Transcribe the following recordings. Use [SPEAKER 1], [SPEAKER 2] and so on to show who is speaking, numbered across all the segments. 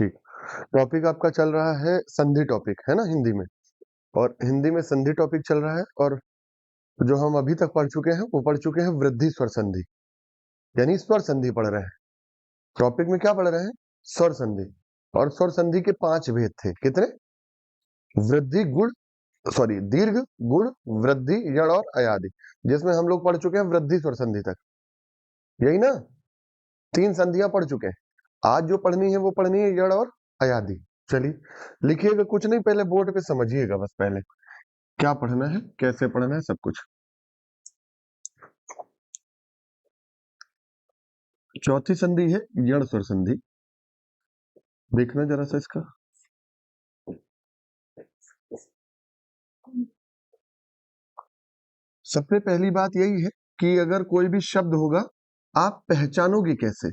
[SPEAKER 1] ठीक। टॉपिक आपका चल रहा है संधि टॉपिक, है ना, हिंदी में। और हिंदी में संधि टॉपिक चल रहा है, और जो हम अभी तक पढ़ चुके हैं वो पढ़ चुके हैं वृद्धि स्वर संधि, यानी स्वर संधि पढ़ रहे हैं। टॉपिक में क्या पढ़ रहे हैं? स्वर संधि। और स्वर संधि के 5 भेद थे। कितने? वृद्धि, गुण, सॉरी, दीर्घ, गुण, वृद्धि, यड़ और अयादि, जिसमें हम लोग पढ़ चुके हैं वृद्धि स्वर संधि तक। यही ना? 3 संधियां पढ़ चुके हैं। आज जो पढ़नी है वो पढ़नी है यड़ और अयादि। चलिए लिखिएगा, कुछ नहीं, पहले बोर्ड पे समझिएगा बस, पहले क्या पढ़ना है, कैसे पढ़ना है, सब कुछ। चौथी संधि है यड़ स्वर संधि। देखना जरा सा इसका। सबसे पहली बात यही है कि अगर कोई भी शब्द होगा, आप पहचानोगे कैसे?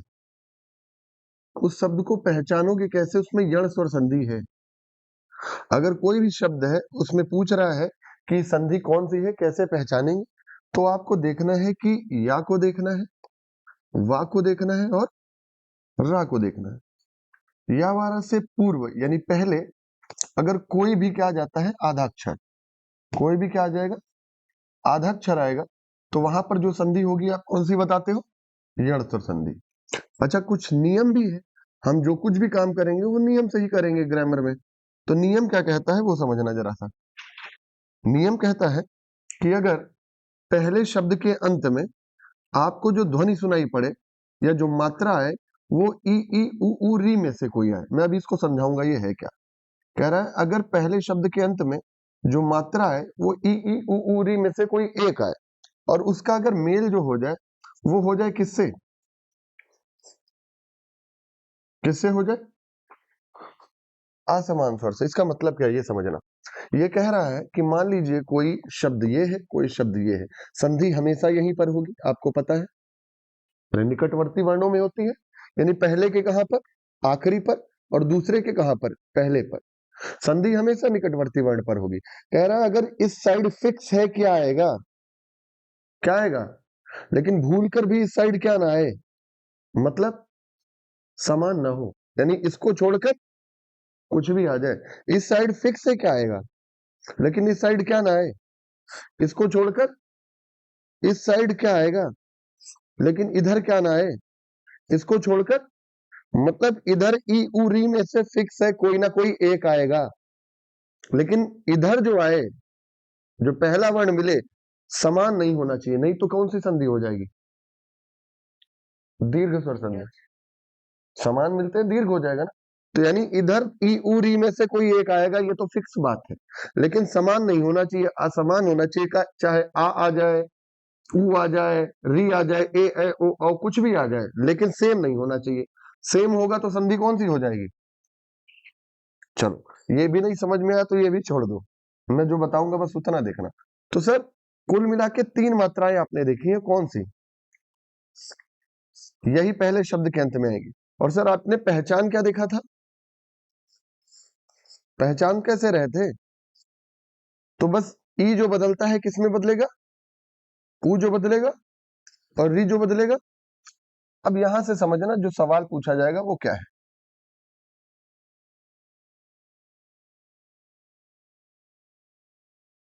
[SPEAKER 1] उस शब्द को पहचानोगे कैसे? उसमें यड़ स्वर संधि है। अगर कोई भी शब्द है, उसमें पूछ रहा है कि संधि कौन सी है, कैसे पहचानेंगे, तो आपको देखना है कि या को देखना है, वा को देखना है और रा को देखना है। या वारा से पूर्व यानी पहले अगर कोई भी क्या आ जाता है, आधा अक्षर, कोई भी क्या आ जाएगा, आधा अक्षर आएगा, तो वहां पर जो संधि होगी आप कौन सी बताते हो? यड़ स्वर संधि। अच्छा, कुछ नियम भी है। हम जो कुछ भी काम करेंगे वो नियम से ही करेंगे ग्रामर में। तो नियम क्या कहता है वो समझना जरा सा। नियम कहता है कि अगर पहले शब्द के अंत में आपको जो ध्वनि सुनाई पड़े या जो मात्रा आए वो ई ई उ ऊ री में से कोई आए। मैं अभी इसको समझाऊंगा ये है क्या। कह रहा है अगर पहले शब्द के अंत में जो मात्रा है वो ई ई उ ऊ री में से कोई एक आए, और उसका अगर मेल जो हो जाए वो हो जाए किससे? किससे हो जाए? असमान स्वर से। इसका मतलब क्या है ये समझना। ये कह रहा है कि मान लीजिए कोई शब्द ये है, कोई शब्द ये है, संधि हमेशा यहीं पर होगी, आपको पता है, निकटवर्ती वर्णों में होती है, यानी पहले के कहां पर? आखिरी पर, और दूसरे के कहां पर? पहले पर। संधि हमेशा निकटवर्ती वर्ण पर होगी। कह रहा है अगर इस साइड फिक्स है, क्या आएगा? क्या आएगा? लेकिन भूलकर भी इस साइड क्या ना आए, मतलब समान ना हो, यानी इसको छोड़कर कुछ भी आ जाए। इस साइड फिक्स है, क्या आएगा? लेकिन इस साइड क्या ना आए, इसको छोड़कर इस साइड क्या आएगा, लेकिन इधर क्या ना आए, इसको छोड़कर, मतलब इधर ई उ री में से फिक्स है, कोई ना कोई एक आएगा। लेकिन इधर जो आए, जो पहला वर्ण मिले, समान नहीं होना चाहिए, नहीं तो कौन सी संधि हो जाएगी? दीर्घ स्वर संधि। समान मिलते हैं, दीर्घ हो जाएगा ना। तो यानी इधर ई उ री में से कोई एक आएगा, ये तो फिक्स बात है। लेकिन समान नहीं होना चाहिए, असमान होना चाहिए। चाहे आ जाए, ऊ आ जाए, री आ जाए, ए ओ कुछ भी आ जाए, लेकिन सेम नहीं होना चाहिए। सेम होगा तो संधि कौन सी हो जाएगी? चलो, ये भी नहीं समझ में आया तो ये भी छोड़ दो, मैं जो बताऊंगा बस उतना देखना। तो सर, कुल मिला के 3 मात्राएं आपने देखी है, कौन सी? यही पहले शब्द के अंत में आएगी। और सर आपने पहचान क्या देखा था? पहचान कैसे रहे थे? तो बस ई जो बदलता है किसमें बदलेगा? ऊ जो बदलेगा और री जो बदलेगा। अब यहां से समझना जो सवाल पूछा जाएगा वो क्या है।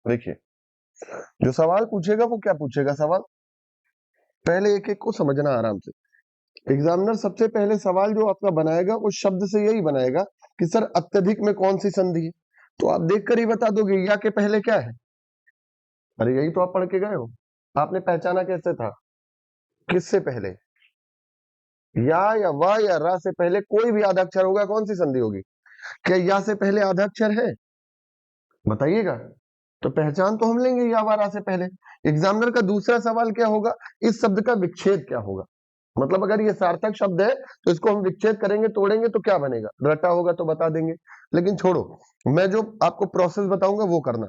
[SPEAKER 1] देखिए, जो सवाल पूछेगा वो क्या पूछेगा सवाल, पहले एक एक को समझना आराम से। एग्जामिनर सबसे पहले सवाल जो आपका बनाएगा उस शब्द से यही बनाएगा कि सर अत्यधिक में कौन सी संधि है। तो आप देखकर ही बता दोगे या के पहले क्या है। अरे यही तो आप पढ़ के गए हो। आपने पहचाना कैसे था? किससे पहले? या वा या रा से पहले कोई भी आधा अक्षर होगा, कौन सी संधि होगी? क्या या से पहले आधा अक्षर है? बताइएगा। तो पहचान तो हम लेंगे या वा रा से पहले। एग्जामिनर का दूसरा सवाल क्या होगा? इस शब्द का विच्छेद क्या होगा। मतलब अगर ये सार्थक शब्द है तो इसको हम विच्छेद करेंगे, तोड़ेंगे तो क्या बनेगा? रटा होगा तो बता देंगे। लेकिन छोड़ो, मैं जो आपको प्रोसेस बताऊंगा वो करना।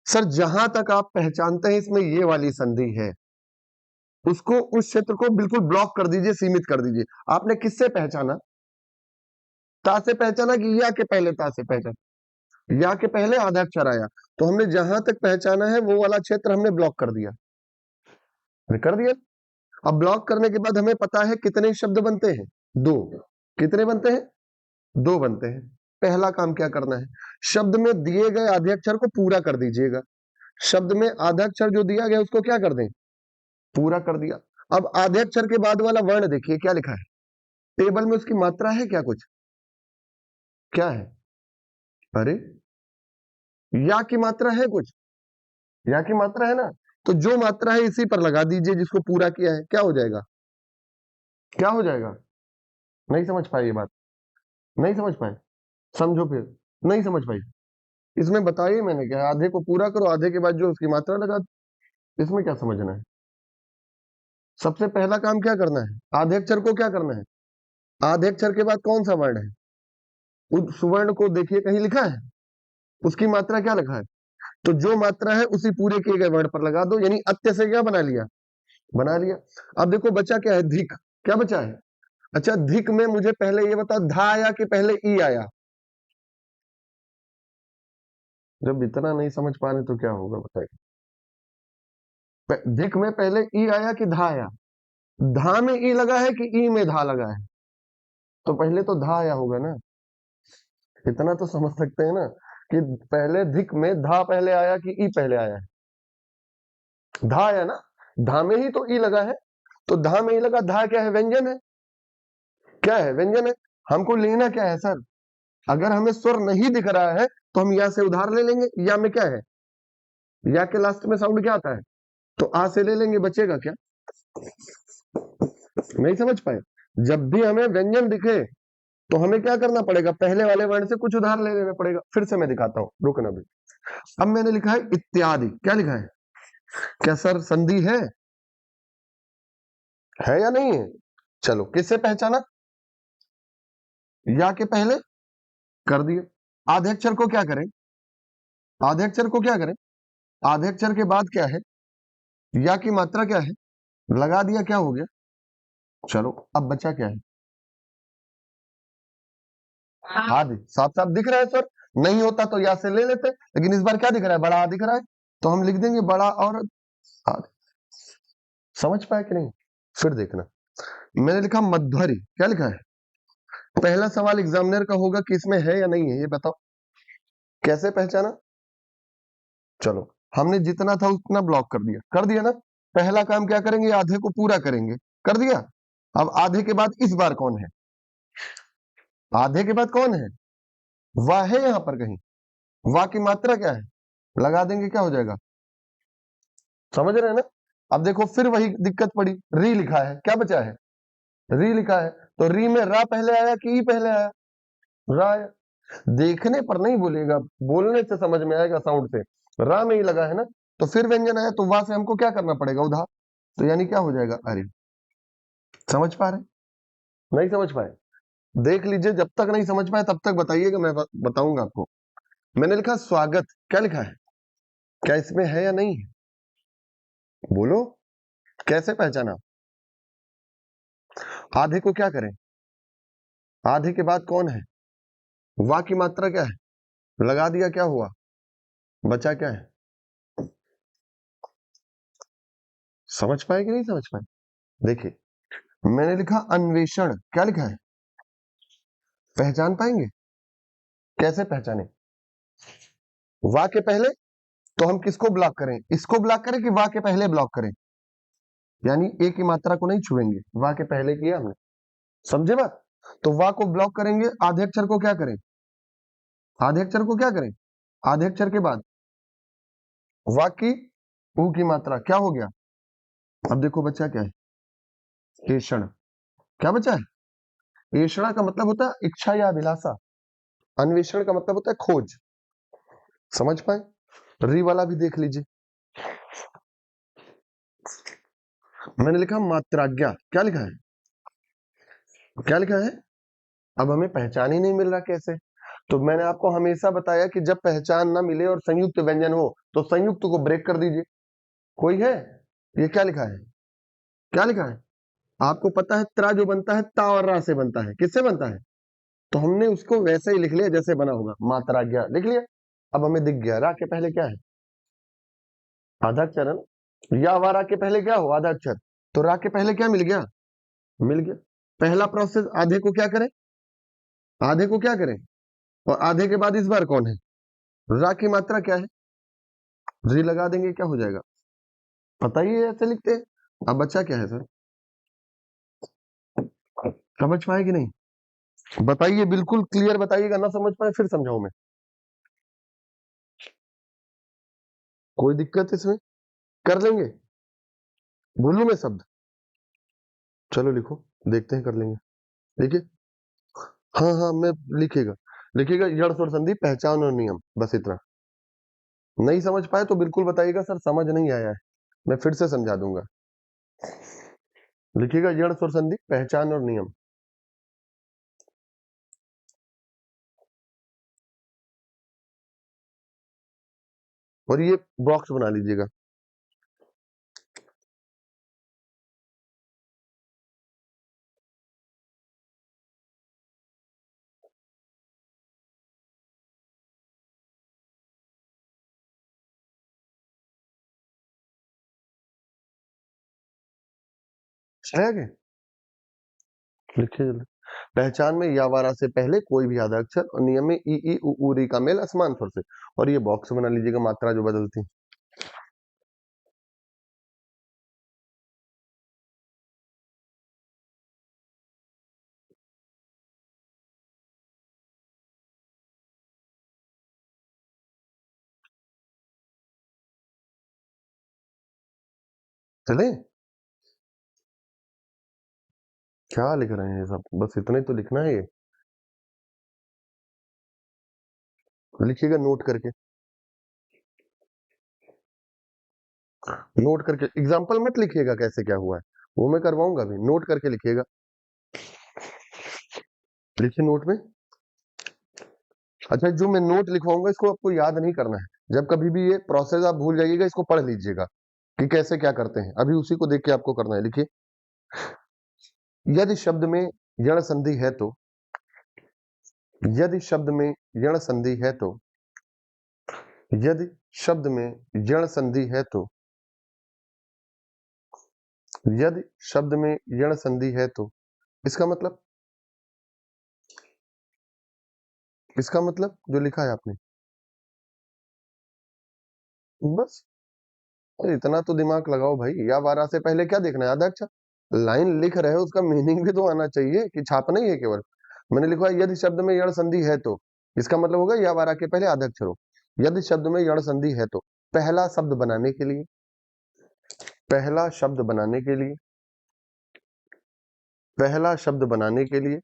[SPEAKER 1] सर जहां तक आप पहचानते हैं इसमें ये वाली संधि है, उसको, उस क्षेत्र को बिल्कुल ब्लॉक कर दीजिए, सीमित कर दीजिए। आपने किससे पहचाना? ता से पहचाना कि या के पहले ता से पहचाना? या के पहले आधा अक्षर आया, तो हमने जहां तक पहचाना है वो वाला क्षेत्र हमने ब्लॉक कर दिया। कर दिया। अब ब्लॉक करने के बाद हमें पता है कितने शब्द बनते हैं? 2। कितने बनते हैं? दो बनते हैं। पहला काम क्या करना है, शब्द में दिए गए आधे अक्षर को पूरा कर दीजिएगा। शब्द में आधा अक्षर जो दिया गया उसको क्या कर दें, पूरा कर दिया। अब आधे अक्षर के बाद वाला वर्ण देखिए क्या लिखा है, टेबल में उसकी मात्रा है क्या, कुछ क्या है, अरे या की मात्रा है, कुछ या की मात्रा है ना, तो जो मात्रा है इसी पर लगा दीजिए जिसको पूरा किया है, क्या हो जाएगा, क्या हो जाएगा। नहीं समझ पाए ये बात, नहीं समझ पाए, समझो फिर, नहीं समझ पाई, इसमें बताइए मैंने क्या है, आधे को पूरा करो, आधे के बाद जो उसकी मात्रा लगा दो। इसमें क्या समझना है, सबसे पहला काम क्या करना है, आधे अक्षर को क्या करना है, आधे अक्षर के बाद कौन सा वर्ण है, उस सुवर्ण को देखिए कहीं लिखा है, उसकी मात्रा क्या लिखा है, तो जो मात्रा है उसी पूरे किए गए वर्ण पर लगा दो, यानी अत्य से क्या बना लिया, बना लिया। अब देखो बचा क्या है, धिक, क्या बचा है, अच्छा धिक में मुझे पहले ये बताओ, धा आया कि पहले ई आया, जब इतना नहीं समझ पा रहे तो क्या होगा बताइए, धिक में पहले ई आया कि धा आया, धा में ई लगा है कि ई में धा लगा है, तो पहले तो धा आया होगा ना, इतना तो समझ सकते हैं ना कि पहले धिक में धा पहले आया कि ई पहले आया है, धा आया ना, धा में ही तो ई लगा है, तो धा में ई लगा, धा क्या है, व्यंजन है, क्या है, व्यंजन है। हमको लेना क्या है सर, अगर हमें स्वर नहीं दिख रहा है तो हम या से उधार ले लेंगे, या में क्या है, या के लास्ट में साउंड क्या आता है, तो आ से ले लेंगे, बचेगा क्या, नहीं समझ पाए। जब भी हमें व्यंजन दिखे तो हमें क्या करना पड़ेगा, पहले वाले वर्ण से कुछ उधार ले लेना पड़ेगा। फिर से मैं दिखाता हूं, रुकना भी। अब मैंने लिखा है इत्यादि, क्या लिखा है, क्या सर संधि है या नहीं है, चलो किससे पहचाना, या के पहले कर दिए। आधे अक्षर को क्या करें, आधे अक्षर को क्या करें, आधे अक्षर के बाद क्या है, या की मात्रा क्या है, लगा दिया, क्या हो गया, चलो अब बचा क्या है, आदि, साफ साफ दिख रहा है सर, नहीं होता तो या से ले लेते, लेकिन इस बार क्या दिख रहा है, बड़ा आ दिख रहा है, तो हम लिख देंगे बड़ा और आदि। समझ पाए कि नहीं, फिर देखना, मैंने लिखा मध्वरी, क्या लिखा है, पहला सवाल एग्जामिनर का होगा कि इसमें है या नहीं है, ये बताओ कैसे पहचाना। चलो हमने जितना था उतना ब्लॉक कर दिया ना, पहला काम क्या करेंगे, आधे को पूरा करेंगे, कर दिया। अब आधे के बाद इस बार कौन है, आधे के बाद कौन है, वाह है यहां पर कहीं, वाह की मात्रा क्या है, लगा देंगे, क्या हो जाएगा, समझ रहे हैं ना। अब देखो फिर वही दिक्कत पड़ी, री लिखा है, क्या बचा है, री लिखा है, तो री में रा पहले आया कि ई पहले आया, रा आया, देखने पर नहीं बोलेगा, बोलने से समझ में आएगा, साउंड से, रा में ही लगा है ना, तो फिर व्यंजन आया, तो वहां से हमको क्या करना पड़ेगा, उधार, तो यानी क्या हो जाएगा, अरे समझ पा रहे, नहीं समझ पाए, देख लीजिए, जब तक नहीं समझ पाए तब तक बताइएगा, मैं बताऊंगा आपको। मैंने लिखा स्वागत, क्या लिखा है, क्या इसमें है या नहीं है, बोलो कैसे पहचाना। आधे को क्या करें, आधे के बाद कौन है, वाह की मात्रा क्या है, लगा दिया, क्या हुआ, बचा क्या है, समझ पाए कि नहीं समझ पाए। देखिए मैंने लिखा अन्वेषण, क्या लिखा है, पहचान पाएंगे, कैसे पहचाने, वाह के पहले, तो हम किसको ब्लॉक करें, इसको ब्लॉक करें कि वाह के पहले ब्लॉक करें, यानी एक की मात्रा को नहीं छुएंगे, वाह के पहले किया हमने, समझे बात। तो वाह को ब्लॉक करेंगे, आधे अक्षर को क्या करें, आधे अक्षर को क्या करें, आधे अक्षर के बाद वाह की ऊ की मात्रा, क्या हो गया, अब देखो बच्चा क्या है, ऐषण, क्या बचा है, ऐषणा का मतलब होता है इच्छा या अभिलाषा, अन्वेषण का मतलब होता है खोज, समझ पाए। री वाला भी देख लीजिए, मैंने लिखा मात्राज्ञा, क्या लिखा है, क्या लिखा है, अब हमें पहचान ही नहीं मिल रहा कैसे, तो मैंने आपको हमेशा बताया कि जब पहचान ना मिले और संयुक्त व्यंजन हो तो संयुक्त को ब्रेक कर दीजिए। कोई है, ये क्या लिखा है, क्या लिखा है, आपको पता है त्रा जो बनता है ता और रा से बनता है, किससे बनता है, तो हमने उसको वैसे ही लिख लिया जैसे बना होगा, मात्राज्ञा लिख लिया। अब हमें दिख गया रा के पहले क्या है, आधा अक्षर है ना, या वा रा के पहले क्या हो, आधा अक्षर, तो रा के पहले क्या मिल गया, मिल गया। पहला प्रोसेस, आधे को क्या करें, आधे को क्या करें, और आधे के बाद इस बार कौन है, रा की मात्रा क्या है, री लगा देंगे, क्या हो जाएगा, पता ही है, ऐसे लिखते हैं। अब बच्चा क्या है सर, समझ पाए कि नहीं, बताइए, बिल्कुल क्लियर बताइएगा, ना समझ पाए फिर समझाऊं मैं, कोई दिक्कत इसमें, कर लेंगे, बोलूं मैं शब्द, चलो लिखो, देखते हैं कर लेंगे, देखिए, हाँ हाँ मैं, लिखिएगा, लिखिएगा, जड़ स्वर संधि पहचान और नियम, बस इतना। नहीं समझ पाए तो बिल्कुल बताइएगा सर समझ नहीं आया है, मैं फिर से समझा दूंगा। लिखिएगा जड़ स्वर संधि पहचान और नियम, और ये बॉक्स बना लीजिएगा। है आगे, लिखिए जल्दी। पहचान में या वारा से पहले कोई भी आधा अक्षर, और नियम में ई ई उ री का मेल असमान स्वर से, और ये बॉक्स बना लीजिएगा, मात्रा जो बदलती, चले, क्या लिख रहे हैं ये सब, बस इतना ही तो लिखना है ये, लिखिएगा नोट करके, नोट करके, एग्जाम्पल मत लिखिएगा कैसे क्या हुआ है, वो मैं करवाऊंगा भी, नोट करके लिखिएगा, लिखिए नोट में। अच्छा, जो मैं नोट लिखवाऊंगा इसको आपको याद नहीं करना है, जब कभी भी ये प्रोसेस आप भूल जाइएगा, इसको पढ़ लीजिएगा कि कैसे क्या करते हैं, अभी उसी को देख के आपको करना है। लिखिए, यदि शब्द में यण संधि है तो, यदि शब्द में यण संधि है तो, यदि शब्द में यण संधि है तो, यदि शब्द में यण संधि है तो, इसका मतलब, इसका मतलब जो लिखा है आपने, बस, अरे इतना तो दिमाग लगाओ भाई, या वारा से पहले क्या देखना है, आधा अक्षर, लाइन लिख रहे हो उसका मीनिंग भी तो आना चाहिए, कि छापना ही है केवल। मैंने लिखा है यदि शब्द में यण संधि है तो, इसका मतलब होगा या वारा के पहले आधा अक्षर हो। यदि शब्द में यण संधि है तो, पहला शब्द बनाने के लिए, पहला शब्द बनाने के लिए, पहला शब्द बनाने के लिए,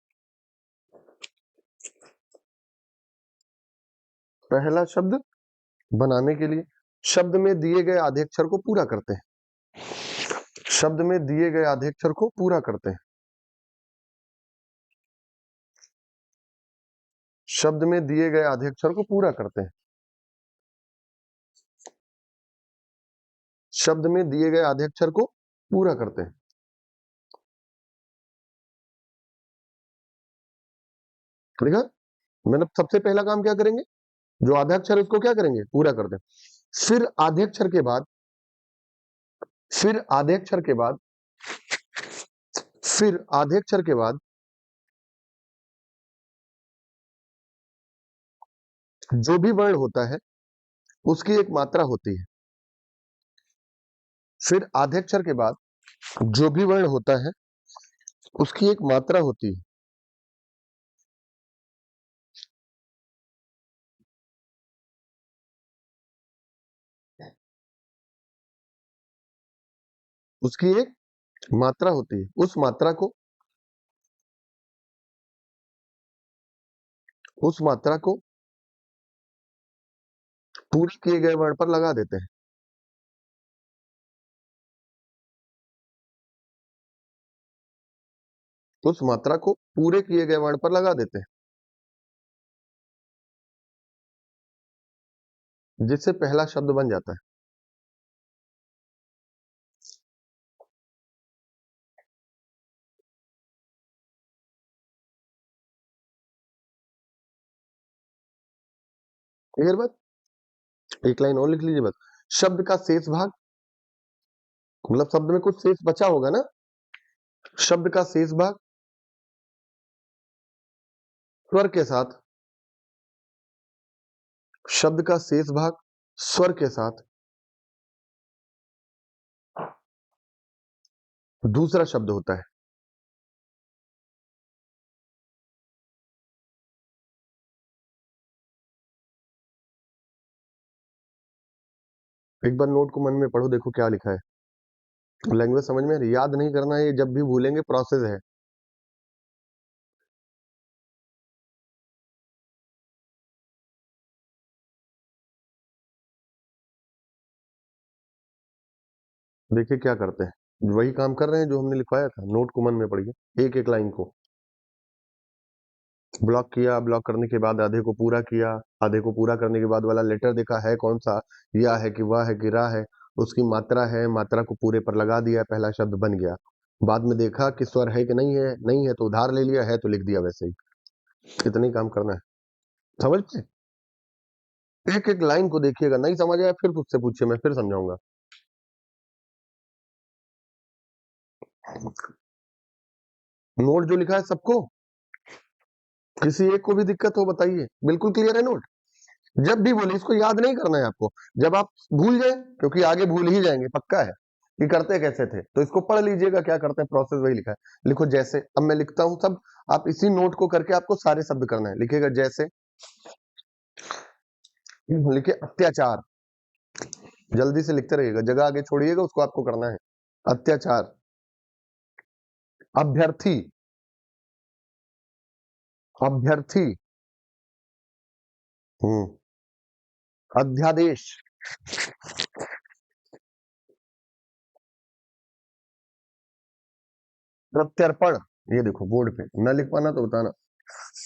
[SPEAKER 1] पहला शब्द बनाने के लिए, शब्द में दिए गए आधे अक्षर को पूरा करते हैं, शब्द में दिए गए आधे अक्षर को पूरा करते हैं, शब्द में दिए गए आधे अक्षर को पूरा करते हैं, शब्द में दिए गए आधे अक्षर को पूरा करते हैं, ठीक है। मतलब सबसे पहला काम क्या करेंगे, जो आधा अक्षर है उसको क्या करेंगे, पूरा कर दें, फिर आधे अक्षर के बाद, फिर आधे अक्षर के बाद, फिर आधे अक्षर के बाद जो भी वर्ण होता है उसकी एक मात्रा होती है, फिर आधे अक्षर के बाद जो भी वर्ण होता है उसकी एक मात्रा होती है, उसकी एक मात्रा होती है, उस मात्रा को, उस मात्रा को पूरे किए गए वर्ण पर लगा देते हैं, उस मात्रा को पूरे किए गए वर्ण पर लगा देते हैं, जिससे पहला शब्द बन जाता है। क्लियर बात, एक लाइन और लिख लीजिए बस, शब्द का शेष भाग, मतलब शब्द में कुछ शेष बचा होगा ना, शब्द का शेष भाग, स्वर के साथ, शब्द का शेष भाग स्वर के साथ दूसरा शब्द होता है। एक बार नोट को मन में पढ़ो, देखो क्या लिखा है। लैंग्वेज समझ में आ रही है? याद नहीं करना है, ये जब भी भूलेंगे प्रोसेस है। देखिए क्या करते हैं, वही काम कर रहे हैं जो हमने लिखवाया था। नोट को मन में पढ़िए, एक एक लाइन को ब्लॉक किया, ब्लॉक करने के बाद आधे को पूरा किया, आधे को पूरा करने के बाद वाला लेटर देखा है कौन सा, या है कि वाह है कि रा है, उसकी मात्रा है, मात्रा को पूरे पर लगा दिया, पहला शब्द बन गया। बाद में देखा कि स्वर है कि नहीं है, नहीं है तो उधार ले लिया, है तो लिख दिया वैसे ही। इतना ही काम करना है, समझ में? एक एक लाइन को देखिएगा, नहीं समझ आया फिर मुझसे पूछिए, मैं फिर समझाऊंगा। नोट जो लिखा है सबको, किसी एक को भी दिक्कत हो बताइए, बिल्कुल क्लियर है नोट? जब भी बोले इसको याद नहीं करना है आपको, जब आप भूल जाए, क्योंकि आगे भूल ही जाएंगे पक्का है कि करते कैसे थे, तो इसको पढ़ लीजिएगा क्या करते हैं, प्रोसेस वही लिखा है। लिखो जैसे, अब मैं लिखता हूं सब, आप इसी नोट को करके आपको सारे शब्द करना है। लिखिएगा जैसे, लिखिए अत्याचार, जल्दी से लिखते रहिएगा, जगह आगे छोड़िएगा, उसको आपको करना है। अत्याचार। अभ्यर्थी, अभ्यर्थी। हम्म। अध्यादेश। प्रत्यर्पण, ये देखो बोर्ड पे, न लिख पाना तो बताना।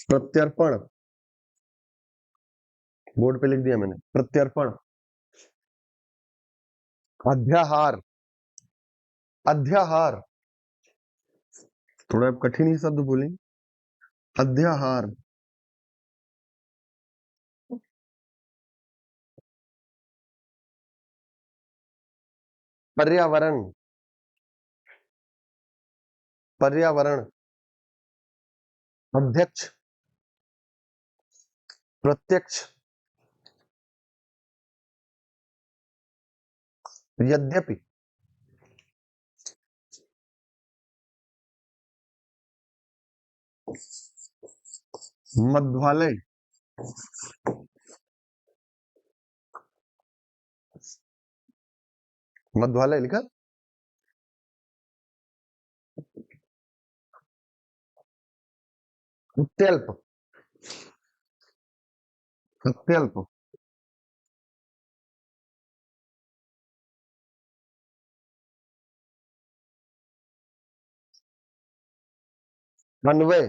[SPEAKER 1] प्रत्यर्पण, बोर्ड पे लिख दिया मैंने, प्रत्यर्पण। अध्याहार, अध्याहार, थोड़ा कठिन ही शब्द बोलेंगे। अध्याहार। पर्यावरण, पर्यावरण। अध्यक्ष, प्रत्यक्ष। यद्यपि, मध्वालय, मध्वालय लिखा। अत्यल्प, अत्यल्प। अन्वय,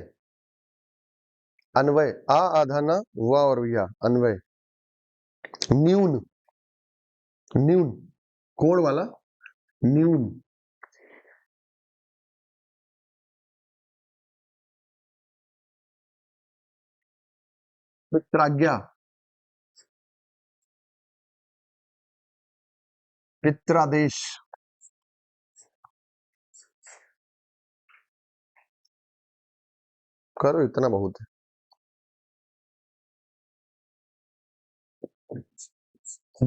[SPEAKER 1] अन्वय, आ आधा ना, वा और या, अन्वय। न्यून, न्यून, कोण वाला, न्यून। पित्राज्ञा, पित्रादेश। करो, इतना बहुत है।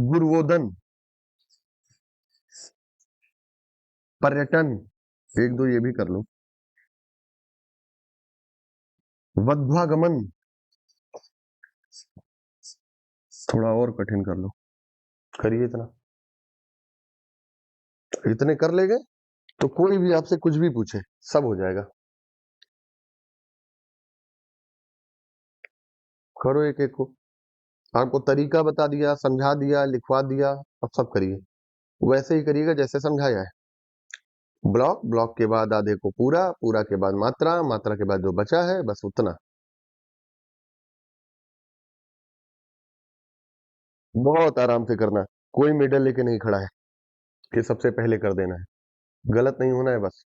[SPEAKER 1] गुरुवोदन, पर्यटन, एक दो ये भी कर लो। वध्वागमन, थोड़ा और कठिन कर लो, करिए इतना। इतने कर लेंगे तो कोई भी आपसे कुछ भी पूछे सब हो जाएगा। करो एक एक को, आपको तरीका बता दिया, समझा दिया, लिखवा दिया, अब सब करिए वैसे ही करिएगा जैसे समझाया है। ब्लॉक, ब्लॉक के बाद आधे को पूरा, पूरा के बाद मात्रा, मात्रा के बाद जो बचा है बस उतना। बहुत आराम से करना, कोई मेडल लेके नहीं खड़ा है कि सबसे पहले कर देना है, गलत नहीं होना है बस।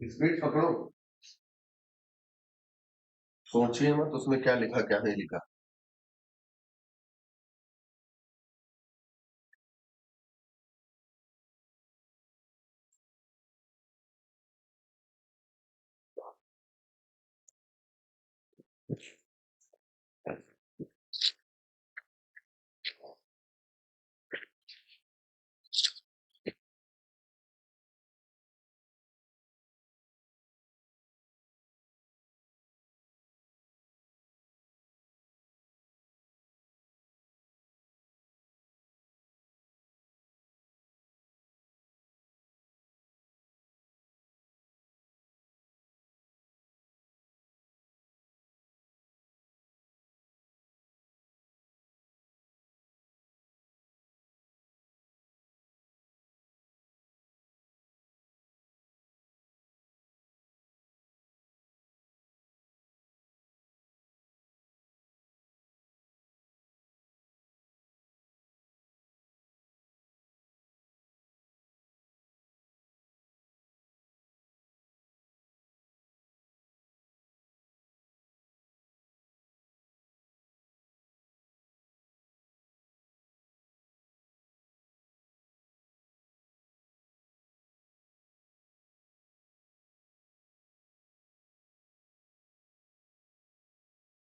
[SPEAKER 1] स्पीड पकड़ो, सोचिए मत उसमें क्या लिखा क्या नहीं लिखा।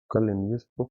[SPEAKER 1] कर लेंगे इसको।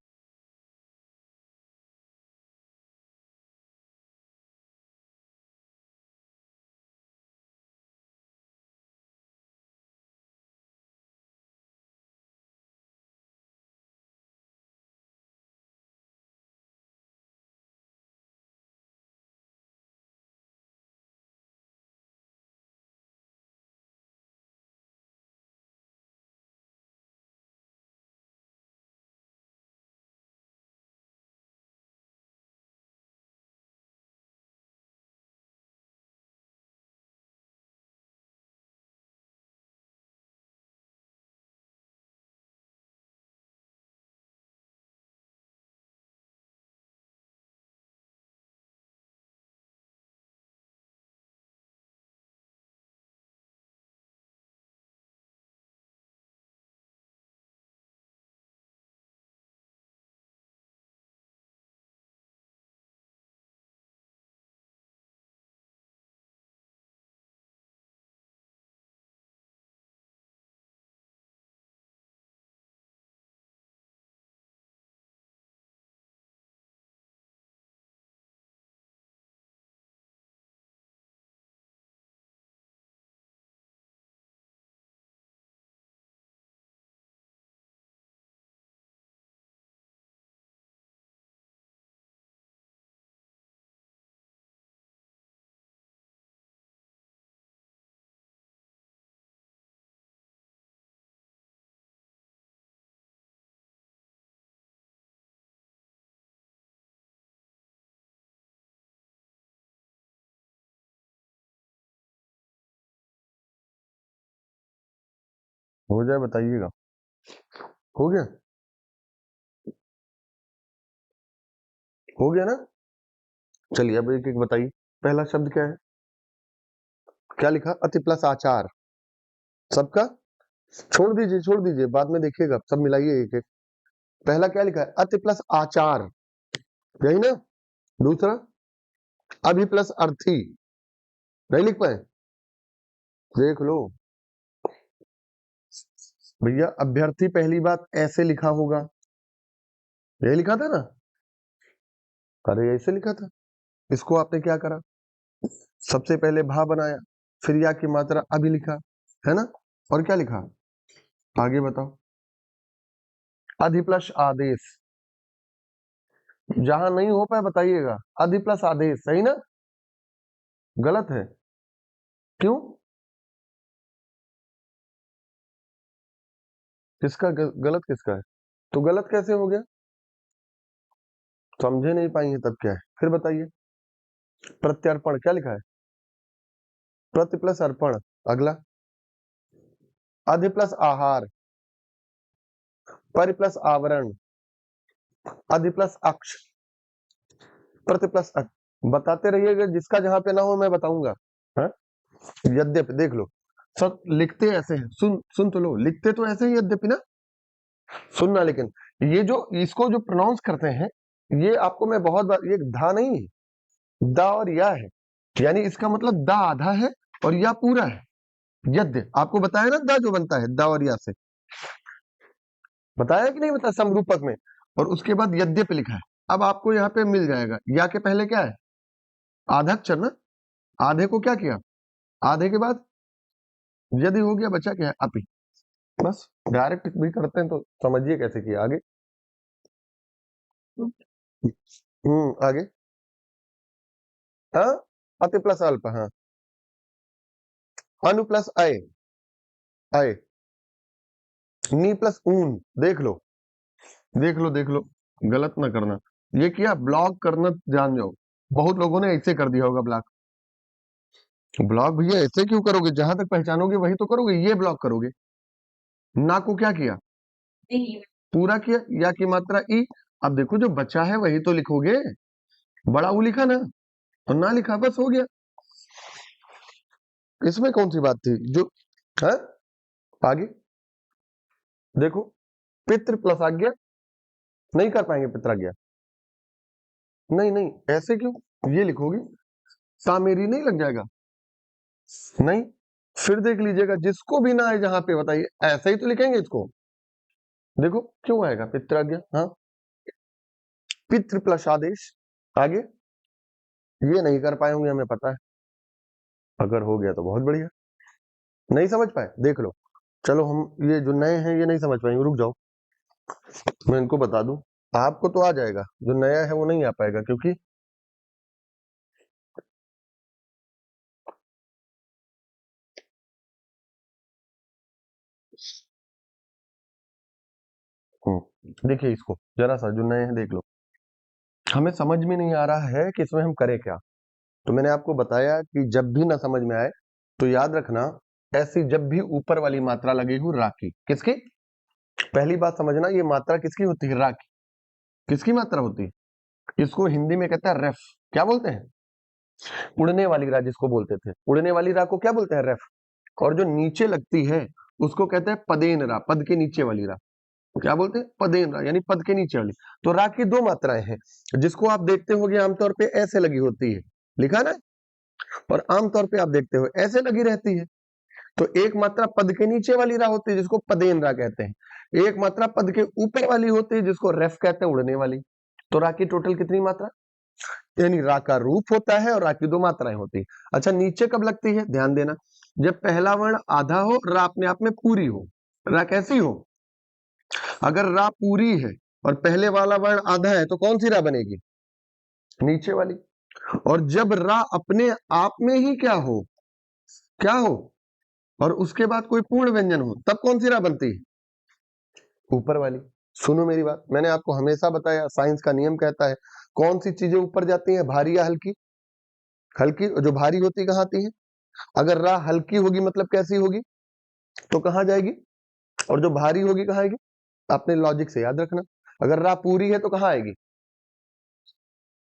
[SPEAKER 1] हो जाए बताइएगा। हो गया? हो गया ना? चलिए अब एक एक बताइए। पहला शब्द क्या है? क्या लिखा? अति प्लस आचार। सबका छोड़ दीजिए, बाद में देखिएगा, सब मिलाइए एक एक। पहला क्या लिखा है? अति प्लस आचार, यही ना? दूसरा अभि प्लस अर्थी, नहीं लिख पाए? देख लो भैया, अभ्यर्थी पहली बात ऐसे लिखा होगा, यही लिखा था ना? अरे ऐसे लिखा था। इसको आपने क्या करा? सबसे पहले भा बनाया, फिर या की मात्रा अभी लिखा, है ना? और क्या लिखा? आगे बताओ। अधि प्लस आदेश, जहां नहीं हो पाए बताइएगा। अधि प्लस आदेश, सही ना? गलत है? क्यों? किसका गलत किसका है? तो गलत कैसे हो गया? समझे नहीं पाएंगे तब क्या है? फिर बताइए। प्रत्यर्पण क्या लिखा है? प्रति प्लस अर्पण। अगला अधि प्लस आहार, परि प्लस आवरण, अधि प्लस अक्ष, प्रति प्लस बताते रहिएगा, जिसका जहां पे ना हो मैं बताऊंगा। हाँ? यद्यपि देख लो, सब लिखते ऐसे हैं, सुन तो लो, लिखते तो ऐसे ही यद्यपि ना, सुनना, लेकिन ये जो इसको जो प्रोनाउंस करते हैं, ये आपको मैं बहुत बार, ये धा नहीं है, दा और या है, यानी इसका मतलब दा आधा है और या पूरा है। यद्य आपको बताया ना, दा जो बनता है दा और या से, बताया कि नहीं बताया समरूपक में, और उसके बाद यद्यप लिखा है। अब आपको यहाँ पे मिल जाएगा, या के पहले क्या है, आधा अक्षर ना, आधे को क्या किया, आधे के बाद यदि हो गया, बचा क्या है, अपि। बस डायरेक्ट भी करते हैं तो समझिए कैसे किया। आगे आगे, हाँ, अति प्लस अल्प, हाँ, अनु प्लस अय, अय, नी प्लस ऊन, देख लो देख लो देख लो, गलत ना करना। ये किया, ब्लॉक करना जान जाओ, बहुत लोगों ने ऐसे कर दिया होगा ब्लॉक। ब्लॉक भैया ऐसे क्यों करोगे, जहां तक पहचानोगे वही तो करोगे, ये ब्लॉक करोगे। ना को क्या किया, पूरा किया, या की मात्रा ई। अब देखो जो बचा है वही तो लिखोगे, बड़ा ऊ लिखा ना, और ना लिखा, बस हो गया। इसमें कौन सी बात थी जो, है आगे देखो, पितृ प्लस आज्ञा, नहीं कर पाएंगे पितराज्ञा, नहीं नहीं, ऐसे क्यों, ये लिखोगे, सामेरी नहीं लग जाएगा, नहीं, फिर देख लीजिएगा, जिसको भी ना आए जहां पे बताइए, ऐसे ही तो लिखेंगे इसको, देखो क्यों आएगा पितराज्ञा, हाँ, पितृ प्लस आदेश, आगे, ये नहीं कर पाए होंगे हमें पता है, अगर हो गया तो बहुत बढ़िया, नहीं समझ पाए देख लो, चलो हम ये जो नए हैं ये नहीं समझ पाएंगे, रुक जाओ, मैं इनको बता दूं, आपको तो आ जाएगा, जो नया है वो नहीं आ पाएगा, क्योंकि देखिए इसको जरा सा, जो नए हैं देख लो, हमें समझ में नहीं आ रहा है कि इसमें हम करें क्या। तो मैंने आपको बताया कि जब भी ना समझ में आए तो याद रखना, ऐसी जब भी ऊपर वाली मात्रा लगी हो रा की, किसकी, पहली बात समझना, ये मात्रा किसकी होती है, रा की, किसकी मात्रा होती है, इसको हिंदी में कहता है रेफ, क्या बोलते हैं, उड़ने वाली रा जिसको बोलते थे, उड़ने वाली रा को क्या बोलते हैं, रेफ। और जो नीचे लगती है उसको कहते हैं पदेन रा, पद के नीचे वाली रा, क्या बोलते हैं, पदेन रा, यानी पद के नीचे वाली। तो रा की दो मात्राएं हैं, जिसको आप देखते होंगे आमतौर पे ऐसे लगी होती है, लिखा ना, और आमतौर पे आप देखते हो ऐसे लगी रहती है। तो एक मात्रा पद के नीचे वाली रा होती है जिसको पदेन रा कहते हैं, एक मात्रा पद के ऊपर वाली होती है जिसको रेफ कहते हैं, उड़ने वाली। तो रा की टोटल कितनी मात्रा, यानी रा का रूप होता है और रा की दो मात्राएं होती है। अच्छा, नीचे कब लगती है, ध्यान देना, जब पहला वर्ण आधा हो, रा अपने आप में पूरी हो। रा कैसी हो, अगर रा पूरी है और पहले वाला वर्ण आधा है तो कौन सी रा बनेगी, नीचे वाली। और जब रा अपने आप में ही क्या हो, क्या हो, और उसके बाद कोई पूर्ण व्यंजन हो, तब कौन सी रा बनती है, ऊपर वाली। सुनो मेरी बात, मैंने आपको हमेशा बताया, साइंस का नियम कहता है, कौन सी चीजें ऊपर जाती हैं, भारी या हल्की, हल्की, जो भारी होती कहाँ आती है, अगर रा हल्की होगी मतलब कैसी होगी, तो कहाँ जाएगी, और जो भारी होगी कहाँ आएगी, अपने लॉजिक से याद रखना, अगर रा पूरी है तो कहाँ आएगी,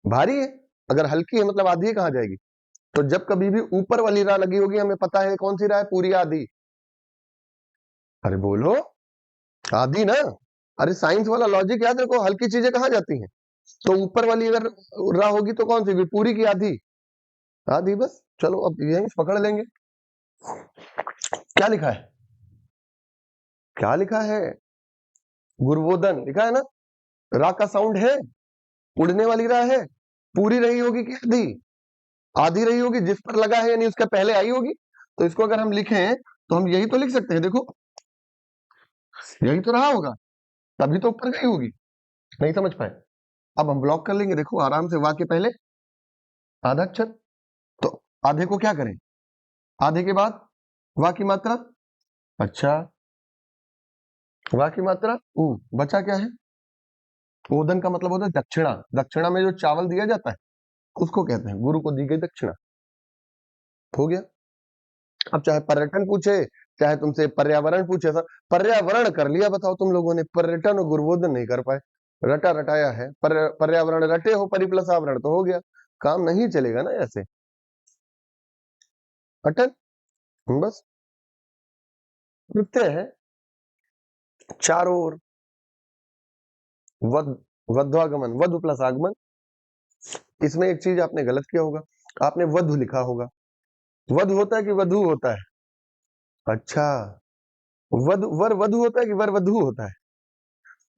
[SPEAKER 1] भारी है, अगर हल्की है मतलब आधी है, कहाँ जाएगी। तो जब कभी भी ऊपर वाली रा लगी होगी, हमें पता है कौन सी रा है, पूरी आधी, अरे बोलो, आधी ना, अरे साइंस वाला लॉजिक याद रखो, हल्की चीजें कहाँ जाती हैं, तो ऊपर वाली अगर रा होगी तो कौन सी भी, पूरी की आधी, आधी, बस चलो अब यही पकड़ लेंगे। क्या लिखा है, क्या लिखा है, गुरुवोदन लिखा है ना, रा का साउंड है, उड़ने वाली रा है, पूरी रही होगी कि आधी, आधी रही होगी, जिस पर लगा है यानी उसके पहले आई होगी। तो इसको अगर हम लिखें तो हम यही तो लिख सकते हैं, देखो यही तो रहा होगा, तभी तो ऊपर गई होगी, नहीं समझ पाए। अब हम ब्लॉक कर लेंगे, देखो आराम से, वाक्य पहले आधा अक्षर, तो आधे को क्या करें, आधे के बाद वा की मात्रा, अच्छा, वा की मात्रा ऊ, बचा क्या है, ओदन का मतलब होता है दक्षिणा, दक्षिणा में जो चावल दिया जाता है उसको कहते हैं, गुरु को दी गई दक्षिणा, हो गया। अब चाहे पर्यटन पूछे, चाहे तुमसे पर्यावरण पूछे, सर पर्यावरण कर लिया, बताओ तुम लोगों ने, पर्यटन और गुरुबोधन नहीं कर पाए, रटा रटाया है, पर्यावरण रटे हो, परि प्लस आवरण तो हो गया, काम नहीं चलेगा ना ऐसे, अटल, बस प्रत्यय है चारों ओर। वध, वध्वागमन, वधु प्लस आगमन। इसमें एक चीज आपने गलत किया होगा, आपने वधु लिखा होगा। वध होता है कि वधु होता है? अच्छा, वर वधु होता है कि वर वधु होता है?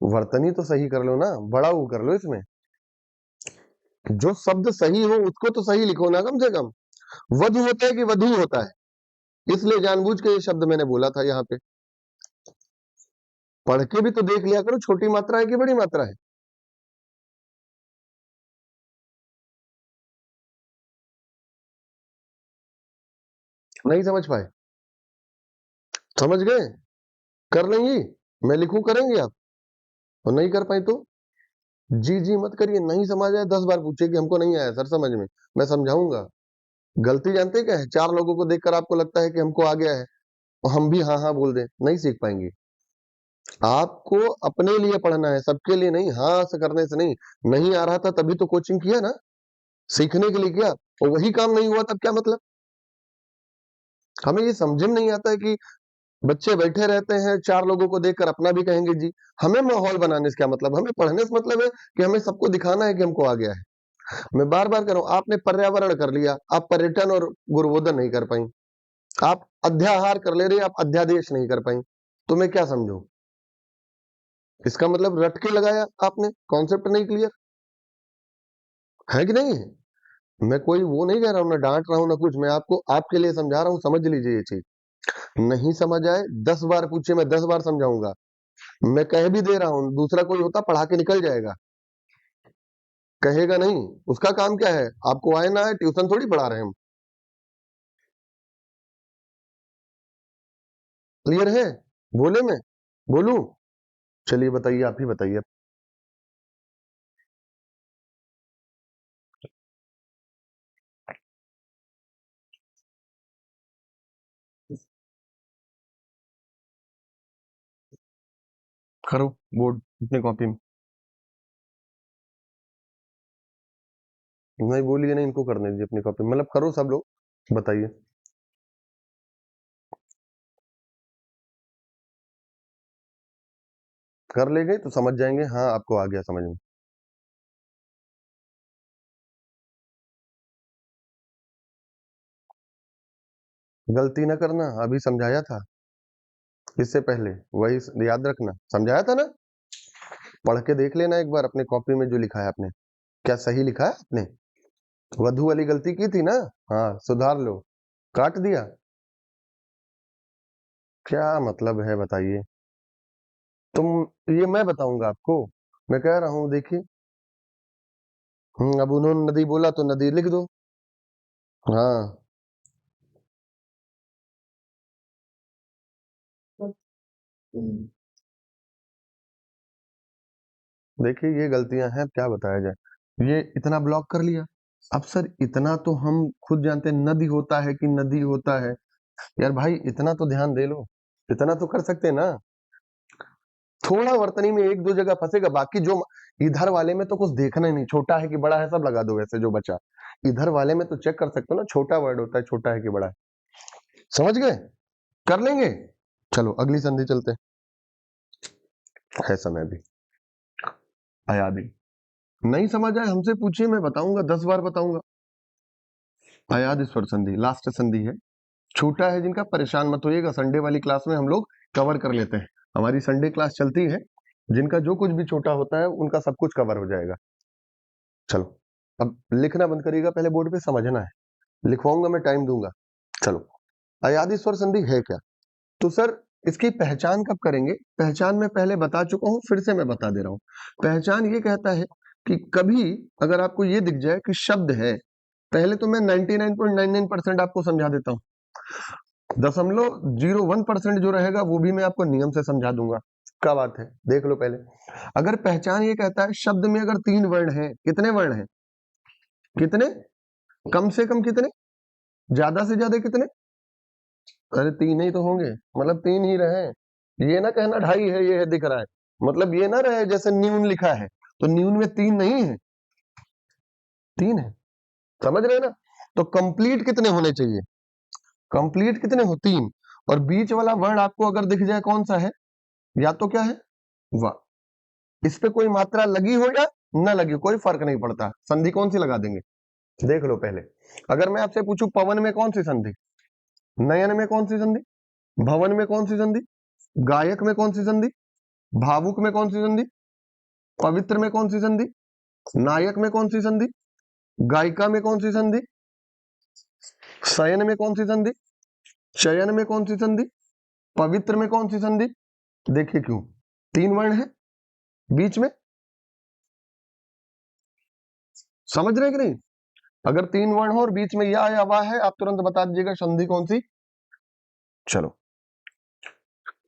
[SPEAKER 1] वर्तनी तो सही कर लो ना, बड़ा वो कर लो इसमें। जो शब्द सही हो उसको तो सही लिखो ना कम से कम। वधु होता है कि वधु होता है? इसलिए जानबूझ के ये शब्द मैंने बोला था यहाँ पे। पढ़ के भी तो देख लिया करो, छोटी मात्रा है कि बड़ी मात्रा है। नहीं समझ पाए? समझ गए? कर लेंगी? मैं लिखूं, करेंगे आप? और नहीं कर पाए तो जी जी मत करिए। नहीं समझ आए 10 बार पूछिए कि हमको नहीं आया सर समझ में, मैं समझाऊंगा। गलती जानते क्या है? 4 लोगों को देखकर आपको लगता है कि हमको आ गया है और हम भी हाँ हाँ बोल दें, नहीं सीख पाएंगे। आपको अपने लिए पढ़ना है, सबके लिए नहीं। हाँ से करने से नहीं। नहीं आ रहा था तभी तो कोचिंग किया ना, सीखने के लिए किया। और वही काम नहीं हुआ तब क्या मतलब? हमें ये समझ में नहीं आता है कि बच्चे बैठे रहते हैं, 4 लोगों को देखकर अपना भी कहेंगे जी। हमें माहौल बनाने से क्या मतलब? हमें पढ़ने से मतलब है कि हमें सबको दिखाना है कि हमको आ गया है। मैं बार बार कह रहा हूं, आपने पर्यावरण कर लिया, आप पर्यटन और गुरुबोधन नहीं कर पाई। आप अध्याहार कर ले रहे, आप अध्यादेश नहीं कर पाई। तो मैं क्या समझूं? इसका मतलब रट के लगाया आपने, कॉन्सेप्ट नहीं क्लियर है कि नहीं है? मैं कोई वो नहीं कह रहा हूं, ना डांट रहा हूं ना कुछ। मैं आपको आपके लिए समझा रहा हूं, समझ लीजिए ये चीज। नहीं समझ आए 10 बार पूछिए, मैं 10 बार समझाऊंगा। मैं कह भी दे रहा हूं, दूसरा कोई होता पढ़ा के निकल जाएगा, कहेगा नहीं। उसका काम क्या है? आपको आए ना आए, ट्यूशन थोड़ी पढ़ा रहे हैं हम। क्लियर है? बोले मैं बोलूं? चलिए बताइए, आप ही बताइए। करो बोर्ड अपनी कॉपी में। नहीं बोलिए, नहीं इनको करने दीजिए अपनी कॉपी में। मतलब करो सब लोग, बताइए। कर लेंगे तो समझ जाएंगे, हाँ आपको आ गया समझ में। गलती ना करना, अभी समझाया था इससे पहले, वही याद रखना, समझाया था ना। पढ़ के देख लेना एक बार अपने कॉपी में जो लिखा है आपने, क्या सही लिखा है आपने? वधु वाली गलती की थी ना? हाँ सुधार लो। काट दिया? क्या मतलब है बताइए? तुम ये मैं बताऊंगा आपको? मैं कह रहा हूं देखिए। अब उन्होंने नदी बोला तो नदी लिख दो। हाँ। देखिए ये गलतियां हैं, क्या बताया जाए। ये इतना ब्लॉक कर लिया। अब सर इतना तो हम खुद जानते हैं, नदी होता है कि नदी होता है। यार भाई इतना तो ध्यान दे लो, इतना तो कर सकते हैं ना। थोड़ा वर्तनी में एक दो जगह फंसेगा, बाकी जो इधर वाले में तो कुछ देखना ही नहीं, छोटा है कि बड़ा है सब लगा दो वैसे जो बचा। इधर वाले में तो चेक कर सकते हो ना, छोटा वर्ड होता है, छोटा है कि बड़ा है। समझ गए? कर लेंगे? चलो अगली संधि चलते है समय भी। अयादी। नहीं समझ आए हमसे पूछिए, मैं बताऊंगा, 10 बार बताऊंगा। अयाद स्वर संधि लास्ट संधि है। छोटा है जिनका, परेशान मत होइएगा, संडे वाली क्लास में हम लोग कवर कर लेते हैं। हमारी संडे क्लास चलती है, जिनका जो कुछ भी छोटा होता है उनका सब कुछ कवर हो जाएगा। चलो अब लिखना बंद करिएगा, पहले बोर्ड पे समझना है। लिखवाऊंगा मैं, टाइम दूंगा। चलो, अयादी स्वर संधि है क्या? तो सर इसकी पहचान कब करेंगे? पहचान में पहले बता चुका हूं, फिर से मैं बता दे रहा हूं। पहचान ये कहता है कि कभी अगर आपको ये दिख जाए कि शब्द है, पहले तो मैं 99.99% आपको समझा देता हूं। 0.01% जो रहेगा वो भी मैं आपको नियम से समझा दूंगा। क्या बात है, देख लो पहले। अगर पहचान ये कहता है शब्द में अगर 3 वर्ण हैं, कितने वर्ण हैं? कितने? कम से कम कितने? ज्यादा से ज्यादा कितने? अरे 3 ही तो होंगे, मतलब 3 ही रहे। ये ना कहना 2.5 है, ये है दिख रहा है। मतलब ये ना रहे जैसे न्यून लिखा है, तो न्यून में 3 नहीं है, 3 है। समझ रहे हैं ना? तो कंप्लीट कितने होने चाहिए? कंप्लीट कितने हो? 3। और बीच वाला वर्ण आपको अगर दिख जाए कौन सा है, या तो क्या है वा, इस पे कोई मात्रा लगी हो या न लगी, कोई फर्क नहीं पड़ता, संधि कौन सी लगा देंगे देख लो पहले। अगर मैं आपसे पूछूं पवन में कौन सी संधि, नयन में कौन सी संधि, भवन में कौन सी संधि, गायक में कौन सी संधि, भावुक में कौन सी संधि, पवित्र में कौन सी संधि, नायक में कौन सी संधि, गायिका में कौन सी संधि, शयन में कौन सी संधि, चयन में कौन सी संधि, पवित्र में कौन सी संधि। देखिए क्यों, तीन वर्ण है बीच में, समझ रहे कि नहीं। अगर तीन वर्ण हो और बीच में या वाह है, आप तुरंत बता दीजिएगा संधि कौन सी। चलो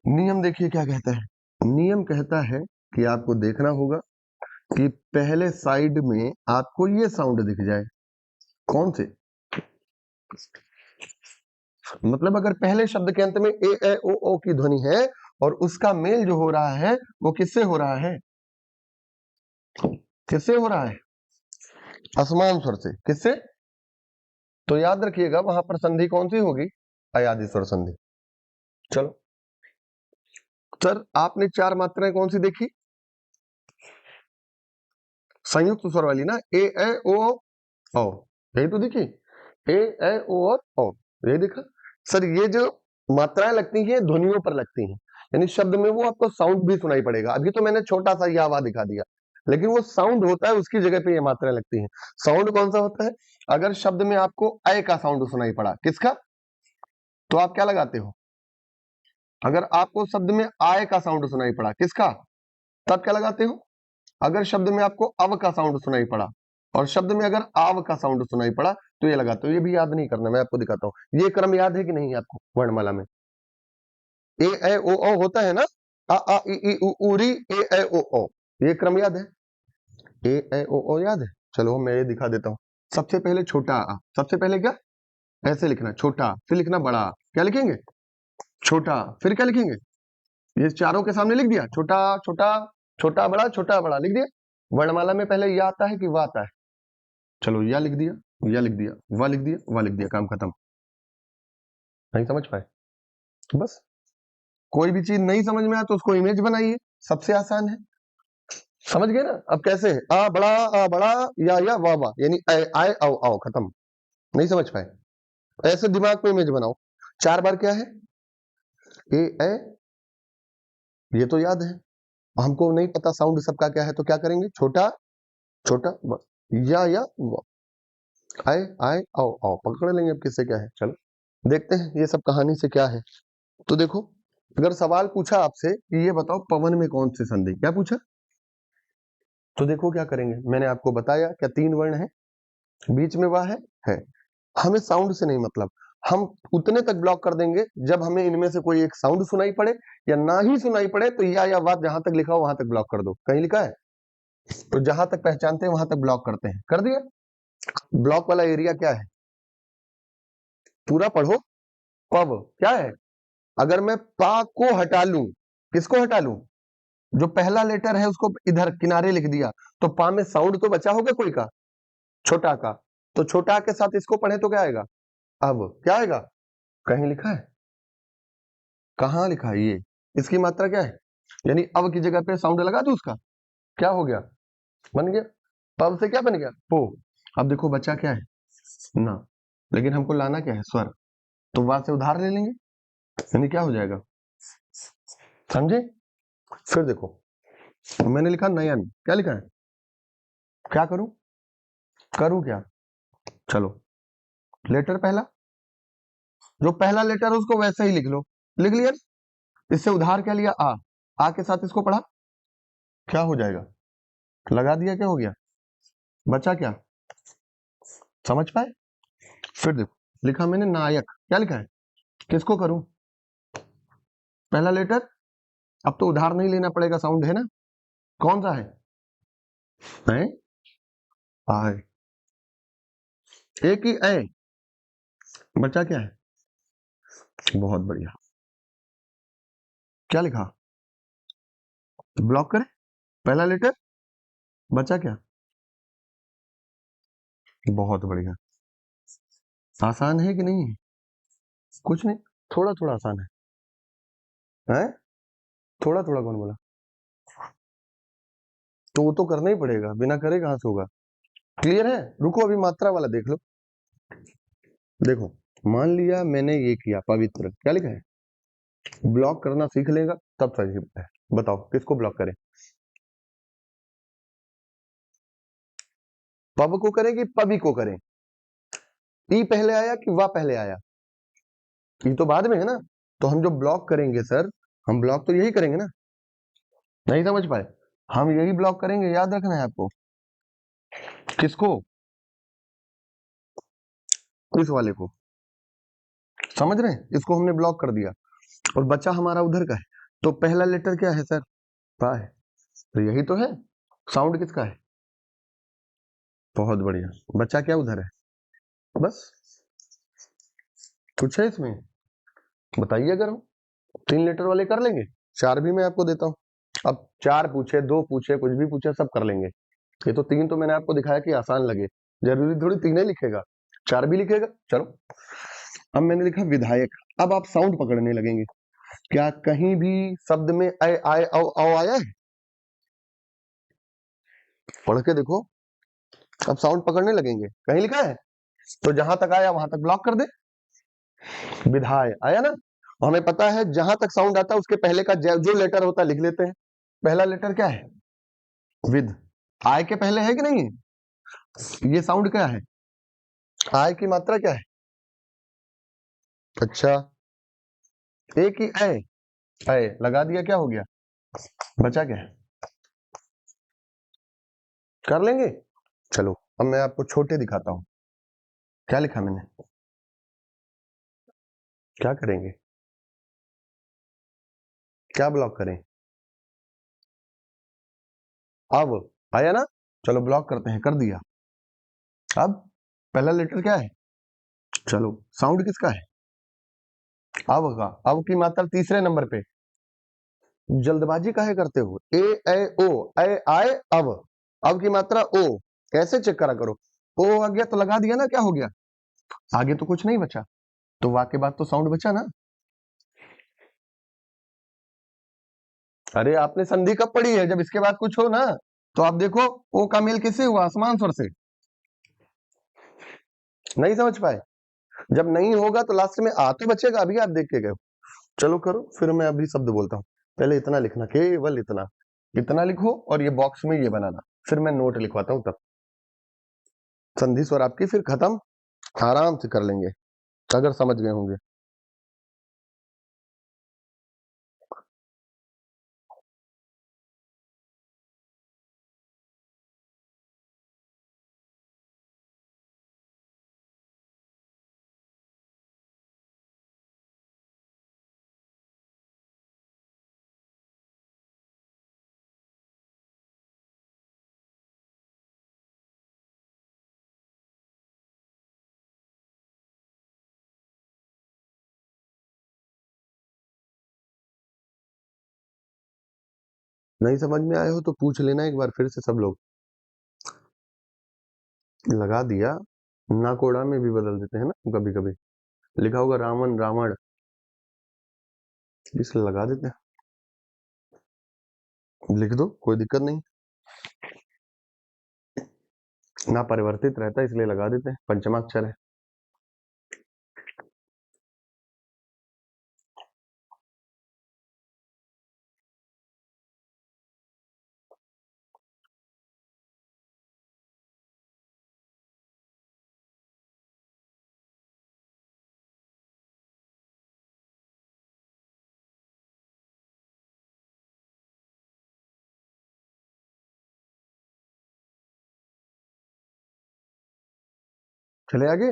[SPEAKER 1] नियम देखिए क्या कहता है, नियम कहता है कि आपको देखना होगा कि पहले साइड में आपको ये साउंड दिख जाए, कौन से, मतलब अगर पहले शब्द के अंत में ए ओ ओ की ध्वनि है और उसका मेल जो हो रहा है वो किससे हो रहा है, किससे हो रहा है, असमान स्वर से, किससे, तो याद रखिएगा वहां पर संधि कौन सी होगी, अयादि स्वर संधि। चलो सर आपने चार मात्राएं कौन सी देखी, संयुक्त स्वर वाली ना, ए ओ ओ, यही तो देखी, ए ओ और ओ, यही देखा। सर ये जो मात्राएं लगती हैं ध्वनियों पर लगती हैं, यानी शब्द में वो आपको साउंड भी सुनाई पड़ेगा। अभी तो मैंने छोटा सा या वा दिखा दिया, लेकिन वो साउंड होता है, उसकी जगह पे ये मात्राएं लगती हैं। साउंड कौन सा होता है, अगर शब्द में आपको अ का साउंड सुनाई पड़ा, किसका, तो आप क्या लगाते हो, अगर आपको शब्द में आय का साउंड सुनाई पड़ा, किसका, तब क्या लगाते हो। अगर शब्द में आपको अव का साउंड सुनाई पड़ा और शब्द में अगर आव का साउंड सुनाई पड़ा तो ये लगाते हो। ये भी याद नहीं करना, मैं आपको दिखाता हूं, ये क्रम याद है कि नहीं आपको, वर्णमाला में ए ओ होता है ना, आ ई उ री ए ओ ओ, ये क्रम याद है, ए ओ याद है। चलो मैं ये दिखा देता हूं। सबसे पहले छोटा आ, सबसे पहले क्या, ऐसे लिखना छोटा, फिर लिखना बड़ा, क्या लिखेंगे छोटा, फिर क्या लिखेंगे, ये चारों के सामने लिख दिया, छोटा छोटा छोटा बड़ा लिख दिया। वर्णमाला में पहले या आता है कि वाह आता है, चलो या लिख दिया, या लिख दिया, वाह लिख दिया, वाह लिख दिया, काम खत्म। नहीं समझ पाए, बस कोई भी चीज नहीं समझ में आए तो उसको इमेज बनाइए, सबसे आसान है, समझ गए ना। अब कैसे, आ बड़ा या वाह वाह, यानी आए आओ आओ, खत्म। नहीं समझ पाए, ऐसे दिमाग पे इमेज बनाओ। चार बार क्या है, ए ये तो याद है, हमको नहीं पता साउंड सबका क्या है, तो क्या करेंगे, छोटा छोटा या आए आए आओ आओ, पकड़ लेंगे अब किससे क्या है। चलो देखते हैं ये सब कहानी से क्या है। तो देखो अगर सवाल पूछा आपसे कि ये बताओ पवन में कौन सी संधि, क्या पूछा, तो देखो क्या करेंगे, मैंने आपको बताया क्या तीन वर्ण है, बीच में वह है। हमें साउंड से नहीं मतलब, हम उतने तक ब्लॉक कर देंगे जब हमें इनमें से कोई एक साउंड सुनाई पड़े या ना ही सुनाई पड़े तो या बात जहां तक लिखा हो वहां तक ब्लॉक कर दो। कहीं लिखा है तो जहां तक पहचानते हैं वहां तक ब्लॉक करते हैं, कर दिया। ब्लॉक वाला एरिया क्या है, पूरा पढ़ो। पव क्या है, अगर मैं पा को हटा लूं, किसको हटा लूं, जो पहला लेटर है उसको इधर किनारे लिख दिया, तो पा में साउंड तो बचा होगा कोई का, छोटा का, तो छोटा के साथ इसको पढ़े तो क्या आएगा, अब क्या आएगा, कहीं लिखा है, कहां लिखा है ये, इसकी मात्रा क्या है, यानी अब की जगह पे साउंड लगा दो उसका, क्या हो गया, बन गया, पब से क्या बन गया, पो। अब देखो बच्चा क्या है ना, लेकिन हमको लाना क्या है, स्वर, तो वहां से उधार ले लेंगे, यानी क्या हो जाएगा, समझे। फिर देखो मैंने लिखा नयन, क्या लिखा है, क्या करूं, करूं क्या, चलो लेटर पहला, जो पहला लेटर है उसको वैसे ही लिख लो, लिख लिया, इससे उधार क्या लिया, आ के साथ इसको पढ़ा, क्या हो जाएगा, लगा दिया, क्या हो गया, बचा क्या, समझ पाए। फिर देखो लिखा मैंने नायक, क्या लिखा है, किसको करूं, पहला लेटर, अब तो उधार नहीं लेना पड़ेगा, साउंड है ना, कौन सा है आय, एक ही ऐ, बचा क्या है, बहुत बढ़िया, क्या लिखा, ब्लॉक करें, पहला लेटर, बचा क्या, बहुत बढ़िया, आसान है कि नहीं है, कुछ नहीं, थोड़ा थोड़ा आसान है? थोड़ा थोड़ा कौन बोला? तो वो तो करना ही पड़ेगा, बिना करे कहां से होगा। क्लियर है? रुको अभी मात्रा वाला देख लो। देखो, मान लिया मैंने ये किया, पवित्र क्या लिखा है? ब्लॉक करना सीख लेगा तब सही है। बताओ किसको ब्लॉक करें? पब को करें कि पबी को करें? ई पहले आया कि वाह पहले आया? ई तो बाद में है ना। तो हम जो ब्लॉक करेंगे सर, हम ब्लॉक तो यही करेंगे ना। नहीं समझ पाए? हम यही ब्लॉक करेंगे, याद रखना है आपको। किसको? इस वाले को। समझ रहे हैं? इसको हमने ब्लॉक कर दिया और बच्चा हमारा उधर का है। तो पहला लेटर क्या है सर? पा है। तो यही तो है। साउंड किसका है? बहुत बढ़िया। बच्चा क्या उधर है? बस। कुछ है इसमें? बताइए। अगर हम 3 लेटर वाले कर लेंगे, 4 भी मैं आपको देता हूँ। अब 4 पूछे, 2 पूछे, कुछ भी पूछे, सब कर लेंगे। ये तो 3 तो मैंने आपको दिखाया कि आसान लगे। जरूरी थोड़ी 3 ही लिखेगा, 4 भी लिखेगा। चलो, अब मैंने लिखा विधायक। अब आप साउंड पकड़ने लगेंगे। क्या कहीं भी शब्द में ऐ आए औ आया है? पढ़ के देखो। अब साउंड पकड़ने लगेंगे। कहीं लिखा है? तो जहां तक आया वहां तक ब्लॉक कर दे। विधाय आया ना। हमें पता है जहां तक साउंड आता है उसके पहले का जो लेटर होता है लिख लेते हैं। पहला लेटर क्या है? विद। आय के पहले है कि नहीं? ये साउंड क्या है? आय की मात्रा क्या है? अच्छा, एक ही ऐ लगा दिया, क्या हो गया? बचा क्या है? कर लेंगे। चलो अब मैं आपको छोटे दिखाता हूं। क्या लिखा मैंने? क्या करेंगे? क्या ब्लॉक करें? अब आया ना। चलो ब्लॉक करते हैं, कर दिया। अब पहला लेटर क्या है? चलो, साउंड किसका है? अब का। अब की मात्रा तीसरे नंबर पे। जल्दबाजी काहे करते हो? ए ऐ ओ, ऐ आए अब। अब की मात्रा ओ। कैसे चेक करा करो? ओ आ गया तो लगा दिया ना, क्या हो गया? आगे तो कुछ नहीं बचा। तो वाह के बाद तो साउंड बचा ना। अरे आपने संधि कब पढ़ी है? जब इसके बाद कुछ हो ना। तो आप देखो, ओ का मेल किससे हुआ? आसमान स्वर से। नहीं समझ पाए? जब नहीं होगा तो लास्ट में आ तो बचेगा, अभी आप देख के गए हो। चलो करो, फिर मैं अभी शब्द बोलता हूँ। पहले इतना लिखना, केवल इतना। इतना लिखो और ये बॉक्स में ये बनाना। फिर मैं नोट लिखवाता हूँ तब। संधि स्वर आपकी फिर खत्म। आराम से कर लेंगे अगर समझ गए होंगे। नहीं समझ में आए हो तो पूछ लेना एक बार फिर से सब लोग। लगा दिया। नाकोड़ा में भी बदल देते हैं ना कभी कभी। लिखा होगा रावण रावण, इसलिए लगा देते हैं। लिख दो, कोई दिक्कत नहीं। ना परिवर्तित रहता है इसलिए लगा देते हैं, पंचमाक्षर है। चले आगे।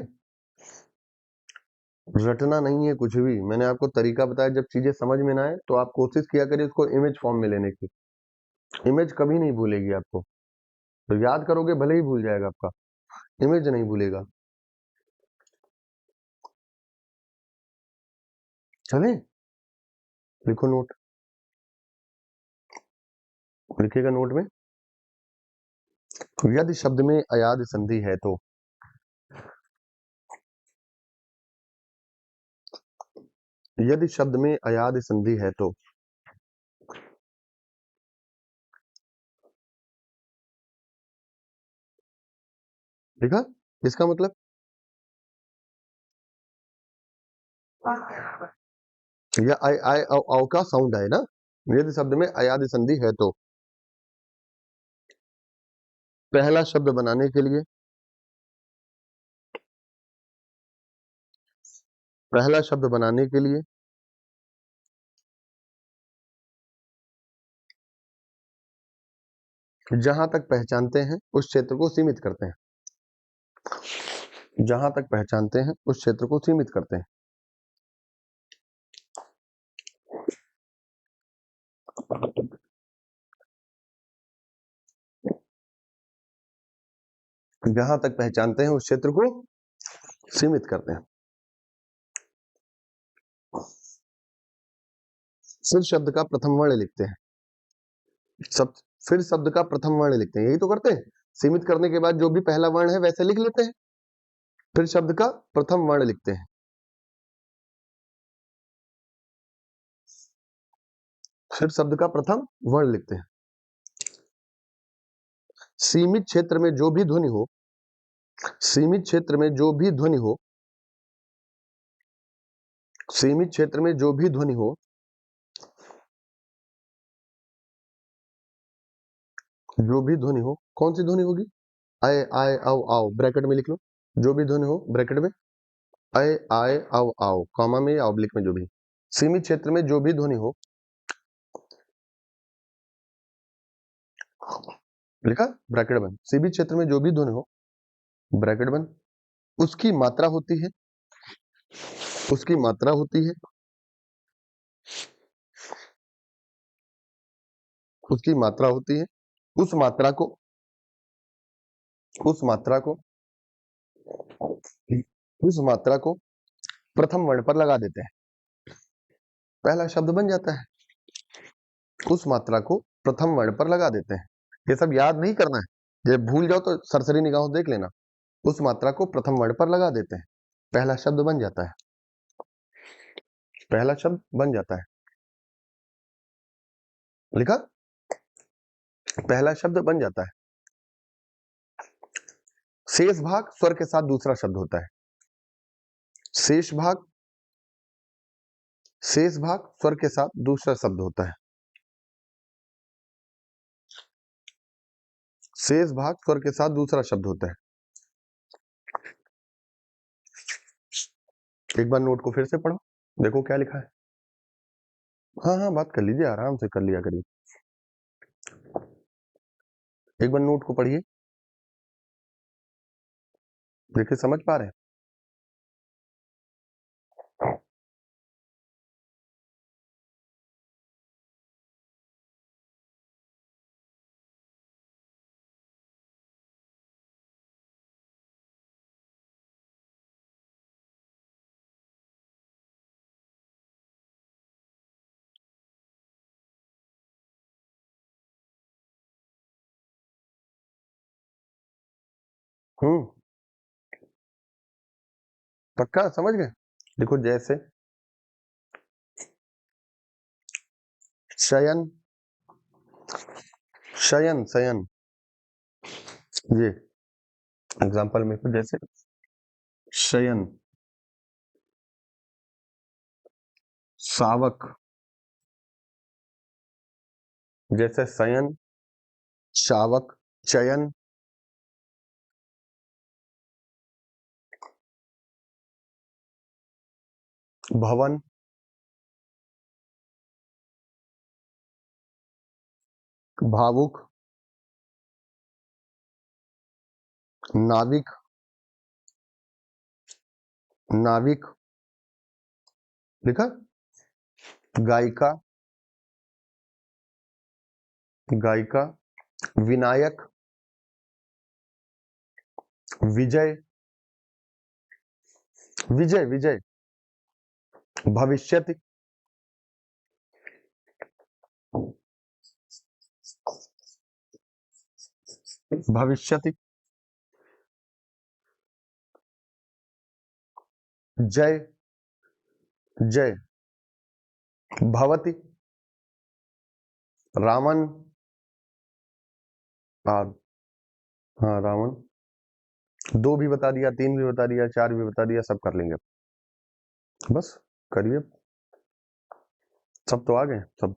[SPEAKER 1] रटना नहीं है कुछ भी, मैंने आपको तरीका बताया। जब चीजें समझ में ना आए तो आप कोशिश किया करिए उसको इमेज फॉर्म में लेने की। इमेज कभी नहीं भूलेगी आपको। तो याद करोगे भले ही भूल जाएगा आपका, इमेज नहीं भूलेगा। चले, लिखो नोट। लिखेगा नोट में। यदि शब्द में अयाद संधि है तो यदि शब्द में अयाद संधि है तो। देखा, इसका मतलब या आई आई औ का साउंड है ना। यदि शब्द में अयाद संधि है तो पहला शब्द बनाने के लिए, पहला शब्द बनाने के लिए जहां तक पहचानते हैं उस क्षेत्र को सीमित करते हैं। जहां तक पहचानते हैं उस क्षेत्र को सीमित करते हैं। जहां तक पहचानते हैं उस क्षेत्र को सीमित करते हैं। फिर शब्द का प्रथम वर्ण लिखते हैं। सब फिर शब्द का प्रथम वर्ण लिखते हैं, यही तो करते हैं। सीमित करने के बाद जो भी पहला वर्ण है वैसे लिख लेते हैं। फिर शब्द का प्रथम वर्ण लिखते हैं। फिर शब्द का प्रथम वर्ण लिखते हैं। सीमित क्षेत्र में जो भी ध्वनि हो, सीमित क्षेत्र में जो भी ध्वनि हो, सीमित क्षेत्र में जो भी ध्वनि हो, जो भी ध्वनि हो, कौन सी ध्वनि होगी? आए आए आओ आओ, ब्रैकेट में लिख लो। जो भी ध्वनि हो ब्रैकेट में, आए आए आओ आओ, कॉमा में या ऑब्लिक में, जो भी। सीमित क्षेत्र में जो भी ध्वनि हो, लिखा ब्रैकेट बंद। सीमित क्षेत्र में जो भी ध्वनि हो ब्रैकेट बंद, उसकी मात्रा होती है, उसकी मात्रा होती है, उसकी मात्रा होती है। उस मात्रा को, उस मात्रा को, उस मात्रा को प्रथम वर्ण पर लगा देते हैं, पहला शब्द बन जाता है। उस मात्रा को प्रथम वर्ण पर लगा देते हैं। ये सब याद नहीं करना है, जब भूल जाओ तो सरसरी निगाहों देख लेना। उस मात्रा को प्रथम वर्ण पर लगा देते हैं, पहला शब्द बन जाता है, पहला शब्द बन जाता है। लिखा, पहला शब्द बन जाता है। शेष भाग स्वर के साथ दूसरा शब्द होता है। शेष भाग, शेष भाग स्वर के साथ दूसरा शब्द होता है। शेष भाग स्वर के साथ दूसरा शब्द होता है। एक बार नोट को फिर से पढ़ो, देखो क्या लिखा है। हाँ हाँ, बात कर लीजिए, आराम से कर लिया करिए। एक बार नोट को पढ़िए, देखिए समझ पा रहे हैं। पक्का समझ गए? देखो, जैसे शयन, शयन शयन, ये एग्जांपल में तो जैसे शयन, शावक, जैसे शयन, शावक, चयन, भवन, भावुक, नाविक, नाविक, लिखा, गायिका, गायिका, विनायक, विजय, विजय विजय, भविष्यति, भविष्यति, जय, जय, भवति, रामन, हाँ रावण, 2 भी बता दिया, 3 भी बता दिया, 4 भी बता दिया, सब कर लेंगे। बस करिए, सब तो आ गए सब।